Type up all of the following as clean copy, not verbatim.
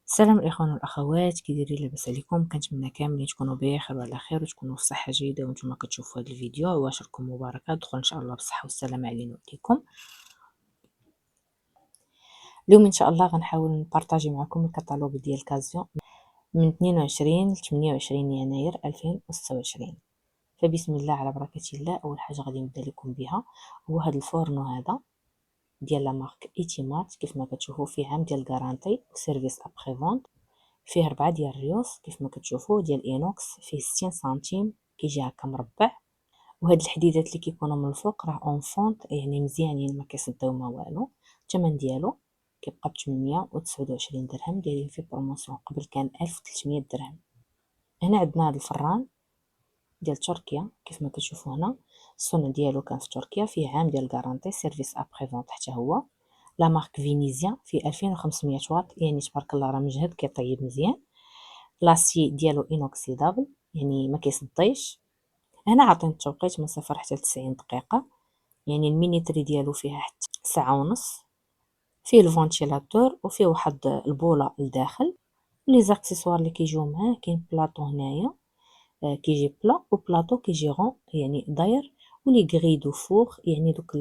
السلام الاخوان والاخوات، كي دايرين؟ لاباس عليكم؟ كنتمنى كاملين تكونوا بخير وعلى خير وتكونوا في صحه جيده وانتم كتشوفوا هذا الفيديو. واشركم مباركه، دخل ان شاء الله بالصحه والسلامه علينا وعليكم. اليوم ان شاء الله غنحاول نبارطاجي معكم الكتالوج ديال كازيون من 22 ل 28 يناير 2026. فبسم الله على بركه الله. اول حاجه غادي نبدا لكم بها هو هذا الفورنو هذا ديال لا مارك ايتيمات. كيف ما كتشوفوا فيه عام ديال غارانتي وسيرفيس ابخي فونت. فيه 4 ديال الريوس كيف ما كتشوفوا ديال اينوكس، فيه 60 سنتيم، كيجي هكا مربع. وهاد الحديدات اللي كيكونوا من الفوق راه اون فونت، يعني مزيانين ما كيصداو ما والو. الثمن ديالو كيبقى ب 829 درهم، دايرين فيه بروموسيون. قبل كان 1300 درهم. هنا عندنا هاد الفران ديال تركيا كيف ما كتشوفوا هنا. الصنع ديالو كان في تركيا، فيه عام ديال غارانتي سيرفيس ابري فونت حتى هو. لا مارك فينيزيا، فيه 2500 واط، يعني تبارك الله راه مجهد كيطيب مزيان. لاسي ديالو انوكسيدابل، يعني ما كيصديش. هنا عاطين التوقيت من 0 حتى 90 دقيقه، يعني المينيتري ديالو فيها حتى ساعه ونص. فيه الفونتيلاتور وفيه واحد البوله لداخل. لي زاكسيسوار اللي كيجيو معاه كاين بلاطو هنايا، كيجي بلا وبلاطو كيجي غون يعني داير، ولي غريدو فوق يعني دوك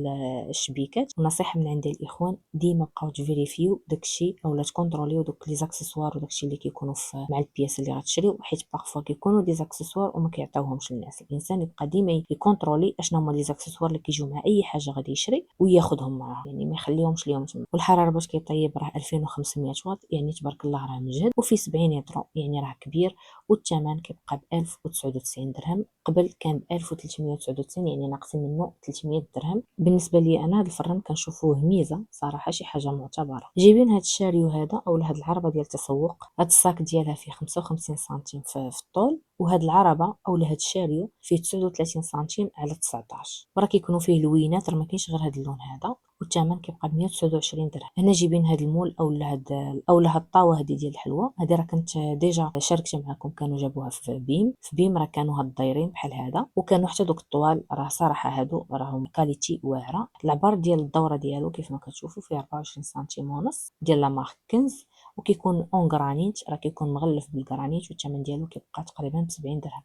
الشبيكات. نصيحه من عند الاخوان ديما بقاو تفيريفيو داكشي اولا تكونتروليو دوك لي زاكسيسوار وداكشي اللي كيكونوا مع البياس اللي غتشريو، حيت بارفوا كيكونوا دي زاكسيسوار وما كيعطيوهمش للناس. الانسان يبقى ديما يكونترولي اشنا هما لي زاكسيسوار اللي كيجيو مع اي حاجه غادي يشري وياخذهم معاه، يعني ما يخليهمش ليهم تما. والحراره باش كيطيب راه 2500 واط، يعني تبارك الله راه مجهد. وفي 70 يطرو، يعني راه كبير. والثمن كيبقى ب 1099 درهم. قبل كان ب 1399، يعني ناقصين منه 300 درهم. بالنسبه لي انا هذا الفران كنشوفوه ميزه صراحه، شي حاجه معتبره. جايبين هذا الشاريو هذا او هذه العربه ديال التسوق. هذا الصاك ديالها فيه 55 سنتيم في الطول، وهذه العربه او هذا الشاريو فيه 39 سنتيم على 19. وراه كيكونوا فيه لوينات، راه ما كاينش غير هذا اللون هذا. والثمن كيبقى ب 129 درهم. هنا جايبين هذا المول او هاد الطاوه هذه ديال الحلوى. هذه راه كنت ديجا شاركت معكم، كانوا جابوها في بيم راه كانوا هاد الدايرين بحال هذا، وكانوا حتى دوك الطوال راه صراحه هادو راهم كاليتي واعره. العبار ديال الدوره ديالو كيف ما كتشوفوا فيه 24 سنتيم ونص ديال لا مارك كنز، وكيكون اون غرانيت، راه كيكون مغلف بالغرانيت. والثمن ديالو كيبقى تقريبا ب 70 درهم.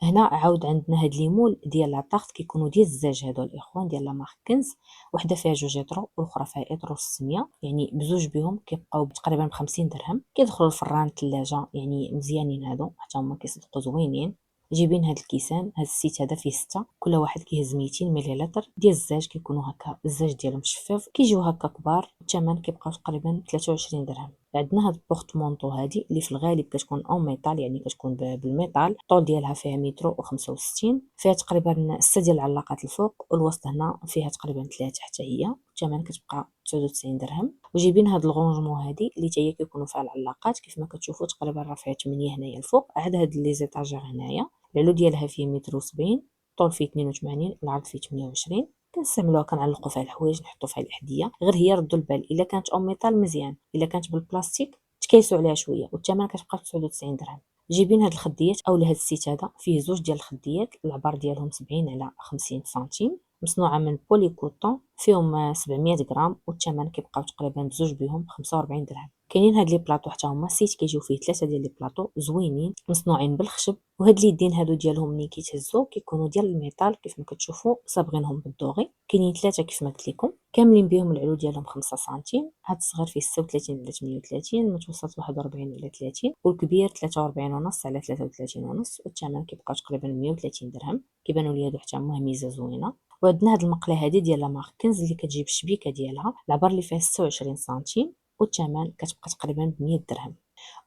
هنا عاود عندنا هاد ليمول ديال لاطاغ، كيكونوا ديال الزاج هادو الاخوان ديال لا مارك كنز. وحده فيها 2 يترو والاخرى فيها يترو 600، يعني بزوج بهم كيبقاو تقريبا ب 50 درهم. كيدخلوا الفران الثلاجه، يعني مزيانين هادو حتى هما كيصدقوا زوينين. جايبين هاد الكيسان. هاد السيت هذا فيه 6، كل واحد كيهز 200 مليلتر ديال الزاج. كيكونوا هكا الزاج ديالهم شفاف، كيجيو هكا كبار. الثمن كيبقى تقريبا 23 درهم. عندنا هاد البورتمونطو هادي اللي في الغالب كتكون اون ميطال، يعني كتكون بالميطال. الطول ديالها فيها متر و65، فيها تقريبا 6 ديال العلاقات الفوق، والوسط هنا فيها تقريبا 3 حتى هي. الثمن كتبقى 99 درهم. وجايبين هاد الغونجمون هادي اللي حتى هي كيكونوا فيها العلاقات كيف ما كتشوفوا، تقريبا راه فيها 8 هنايا الفوق. عاد هاد لي زيتاجير هنايا العلو ديالها فيه متر و70، الطول فيه 82، العرض فيه 28. كنستعملوها كنعلقوا فيها الحوايج، نحطوا فيها الاحذيه. غير هي ردوا البال، الا كانت اون ميطال مزيان، الا كانت بالبلاستيك تكيسوا عليها شويه. والثمن كتبقى ب 99 درهم. جايبين هاد الخديات او هاد السيت هذا فيه زوج ديال الخديات، العبار ديالهم 70 على 50 سنتيم، مصنوعه من بولي كوطون، فيهم 700 غرام. والثمن كيبقاو تقريبا بزوج بهم ب 45 درهم. كاينين هاد لي بلاطو حتى هما سيت، كيجيو فيه 3 ديال لي بلاطو زوينين مصنوعين بالخشب. وهاد اليدين هادو ديالهم ملي كيتهزوا كيكونوا ديال الميطال كيف ما كتشوفوا، صابغينهم بالدوغي. كاينين 3 كيف ما قلت لكم، كاملين بهم العلو ديالهم 5 سنتيم. هاد الصغير فيه 36 على 38، المتوسط 41 على 30، والكبير 43 ونص على 33 ونص. والثمن كيبقى تقريبا 130 درهم. كيبانوا لي هادو حتى هما ميزه زوينه. وعندنا هاد المقله هادي ديال لا مارك كنز اللي كتجيب الشبيكه ديالها، العبار اللي فيها 26 سنتيم، والثمن كتبقى تقريبا ب 100 درهم.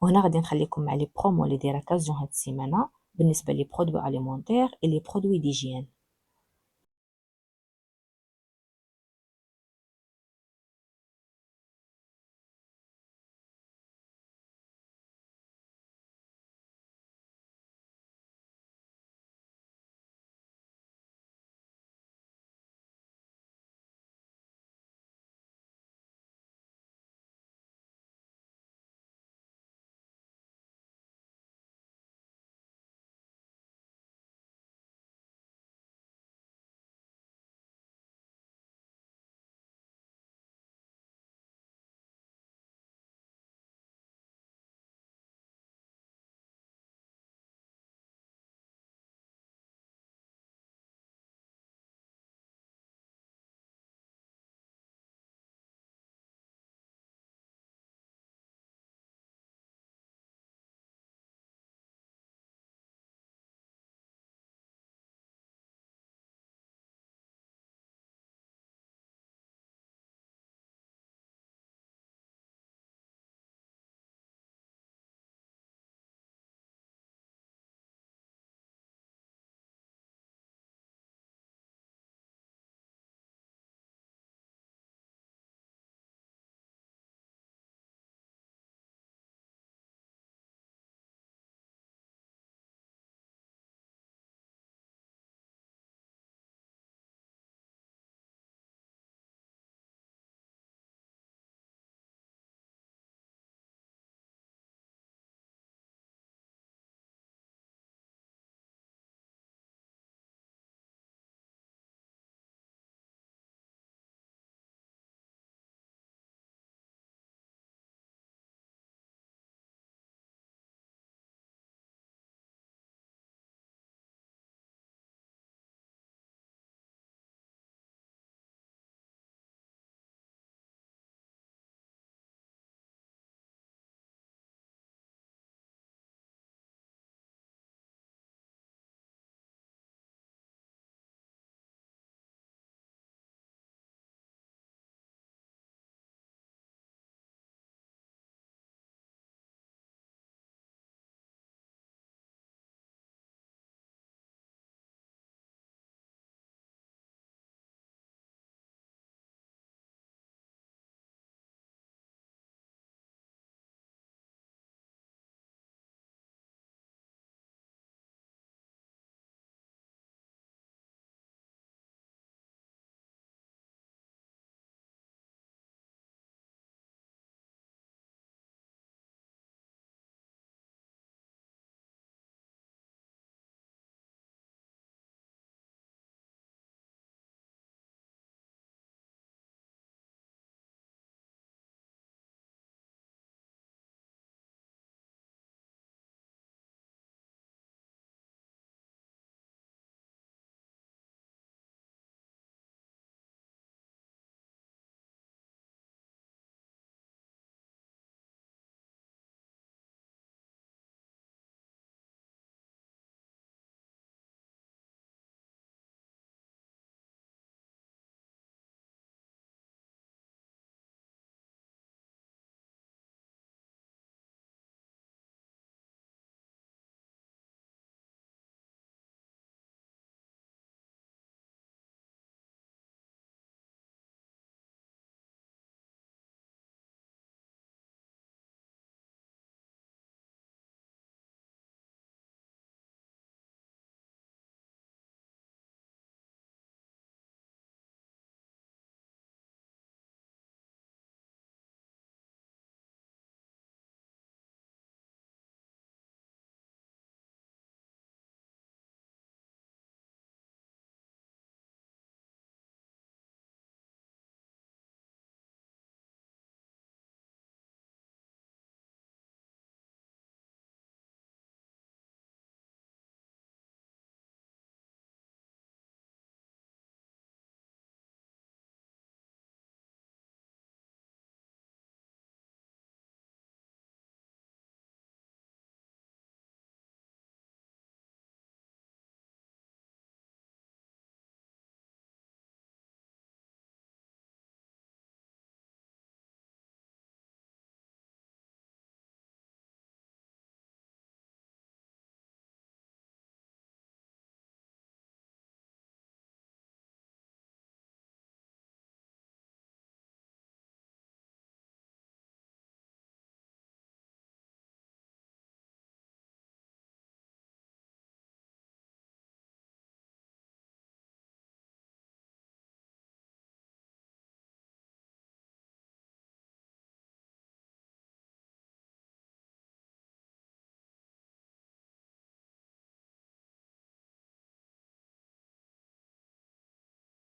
وهنا غادي نخليكم مع لي برومو اللي دايره كازون هاد السيمانه بالنسبه لي برودوي اليمونتير اي لي برودوي ديجيان.